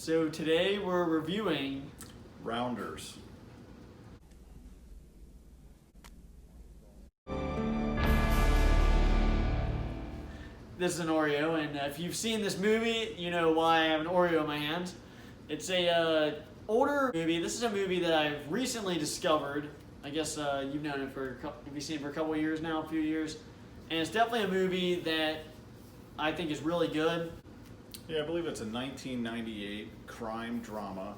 So today we're reviewing Rounders. This is an Oreo, and if you've seen this movie, you know why I have an Oreo in my hand. It's a older movie. This is a movie that I've recently discovered. I guess you've known it for have you seen it for a couple of years now, a few years, and it's definitely a movie that I think is really good. Yeah, I believe it's a 1998 crime drama.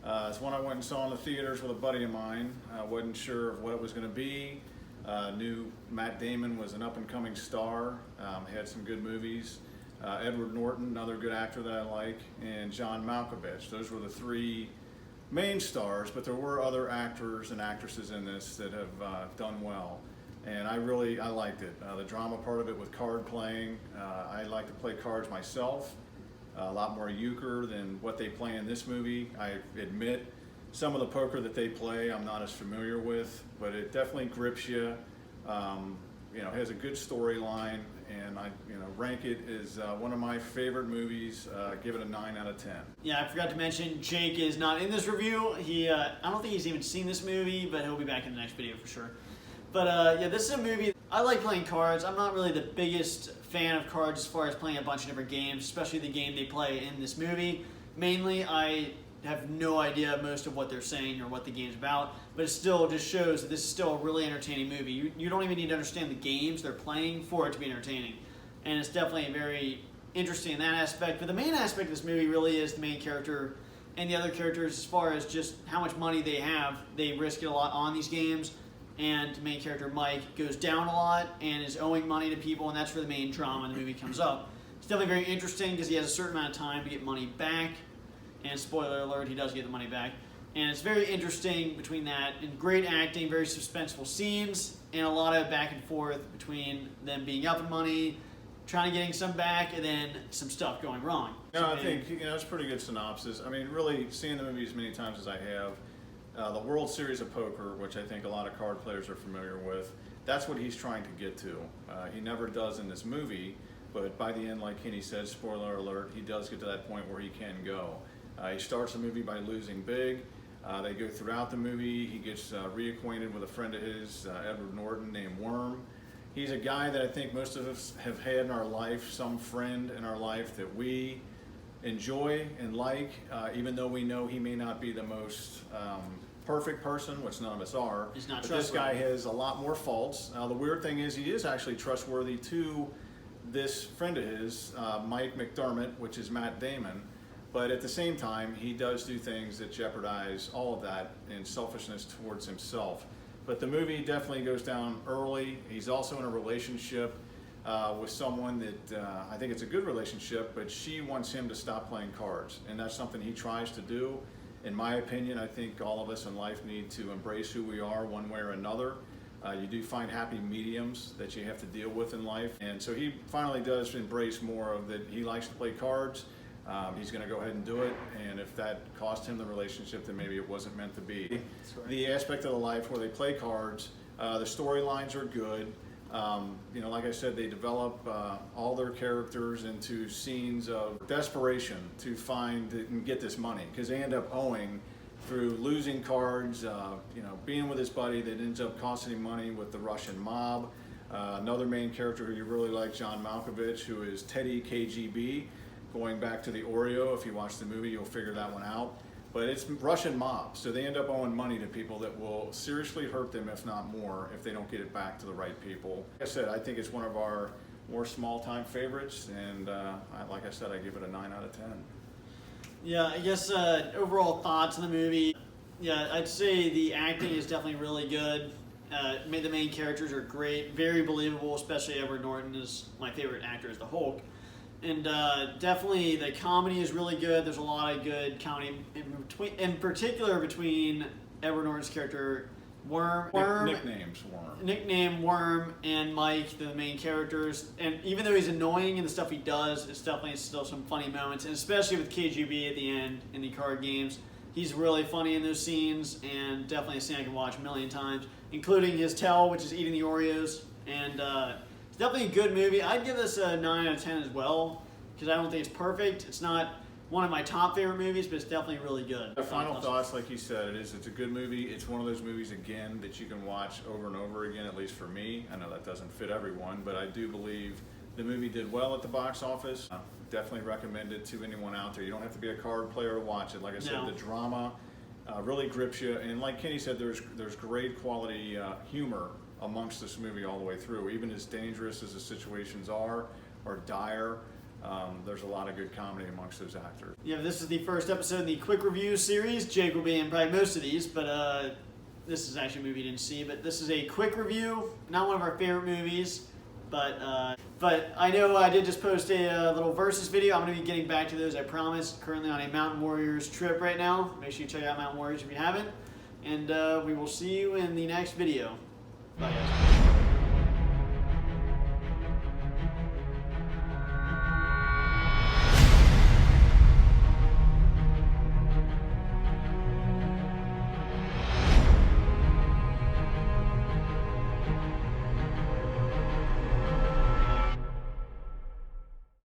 It's one I went and saw in the theaters with a buddy of mine. I wasn't sure of what it was going to be. Knew Matt Damon was an up-and-coming star. Had some good movies. Edward Norton, another good actor that I like, and John Malkovich. Those were the three main stars, but there were other actors and actresses in this that have done well. And I liked it. The drama part of it with card playing. I like to play cards myself. A lot more euchre than what they play in this movie. I admit some of the poker that they play I'm not as familiar with, but it definitely grips you. Has a good storyline, and I rank it as one of my favorite movies. Give it a 9 out of 10. Yeah, I forgot to mention Jake is not in this review. I don't think he's even seen this movie, but he'll be back in the next video for sure. But yeah, this is a movie. I like playing cards. I'm not really the biggest fan of cards as far as playing a bunch of different games, especially the game they play in this movie. Mainly, I have no idea most of what they're saying or what the game's about, but it still just shows that this is still a really entertaining movie. You don't even need to understand the games they're playing for it to be entertaining. And it's definitely very interesting in that aspect. But the main aspect of this movie really is the main character and the other characters as far as just how much money they have. They risk it a lot on these games. And the main character, Mike, goes down a lot and is owing money to people, and that's where the main drama in the movie comes up. It's definitely very interesting because he has a certain amount of time to get money back, and spoiler alert, he does get the money back. And it's very interesting between that, and great acting, very suspenseful scenes, and a lot of back and forth between them being up in money, trying to getting some back, and then some stuff going wrong. I think it's a pretty good synopsis. I mean, really, seeing the movie as many times as I have, the World Series of Poker, which I think a lot of card players are familiar with, that's what he's trying to get to. He never does in this movie, but by the end, like Kenny said, spoiler alert, he does get to that point where he can go. He starts the movie by losing big. They go throughout the movie. He gets reacquainted with a friend of his, Edward Norton, named Worm. He's a guy that I think most of us have had in our life, some friend in our life that we enjoy and like, even though we know he may not be the most perfect person, which none of us are. He's not but trustworthy. This guy has a lot more faults. Now, the weird thing is he is actually trustworthy to this friend of his, Mike McDermott, which is Matt Damon. But at the same time, he does do things that jeopardize all of that in selfishness towards himself. But the movie definitely goes down early. He's also in a relationship with someone that I think it's a good relationship, but she wants him to stop playing cards. And that's something he tries to do. In my opinion, I think all of us in life need to embrace who we are one way or another. You do find happy mediums that you have to deal with in life. And so he finally does embrace more of that. He likes to play cards. He's going to go ahead and do it, and if that cost him the relationship, then maybe it wasn't meant to be. Right. The aspect of the life where they play cards, the storylines are good. Like I said, they develop all their characters into scenes of desperation to find and get this money, because they end up owing through losing cards, being with his buddy that ends up costing him money with the Russian mob. Another main character who you really like, John Malkovich, who is Teddy KGB. Going back to the Oreo, if you watch the movie, you'll figure that one out. But it's Russian mob, so they end up owing money to people that will seriously hurt them, if not more, if they don't get it back to the right people. Like I said, I think it's one of our more small-time favorites, and like I said, I give it a 9 out of 10. Yeah, I guess overall thoughts on the movie. Yeah, I'd say the acting is definitely really good. The main characters are great, very believable, especially Edward Norton is my favorite actor as the Hulk. And definitely the comedy is really good. There's a lot of good comedy, in particular between Edward Norton's character, Worm. Nickname Worm, and Mike, the main characters. And even though he's annoying in the stuff he does, it's definitely still some funny moments. And especially with KGB at the end in the card games, he's really funny in those scenes, and definitely a scene I can watch a million times, including his tail, which is eating the Oreos. And definitely a good movie. I'd give this a 9 out of 10 as well, because I don't think it's perfect. It's not one of my top favorite movies, but it's definitely really good. The final thoughts, like you said, it's a good movie. It's one of those movies, again, that you can watch over and over again, at least for me. I know that doesn't fit everyone, but I do believe the movie did well at the box office. Definitely recommend it to anyone out there. You don't have to be a card player to watch it. Like I said, No. the drama really grips you. And like Kenny said, there's great quality humor amongst this movie all the way through. Even as dangerous as the situations are, or dire, there's a lot of good comedy amongst those actors. Yeah, this is the first episode in the quick review series. Jake will be in probably most of these, but this is actually a movie you didn't see. But this is a quick review, not one of our favorite movies, but I know I did just post a little Versus video. I'm going to be getting back to those, I promise. Currently on a Mountain Warriors trip right now. Make sure you check out Mountain Warriors if you haven't. And we will see you in the next video. Bye, guys.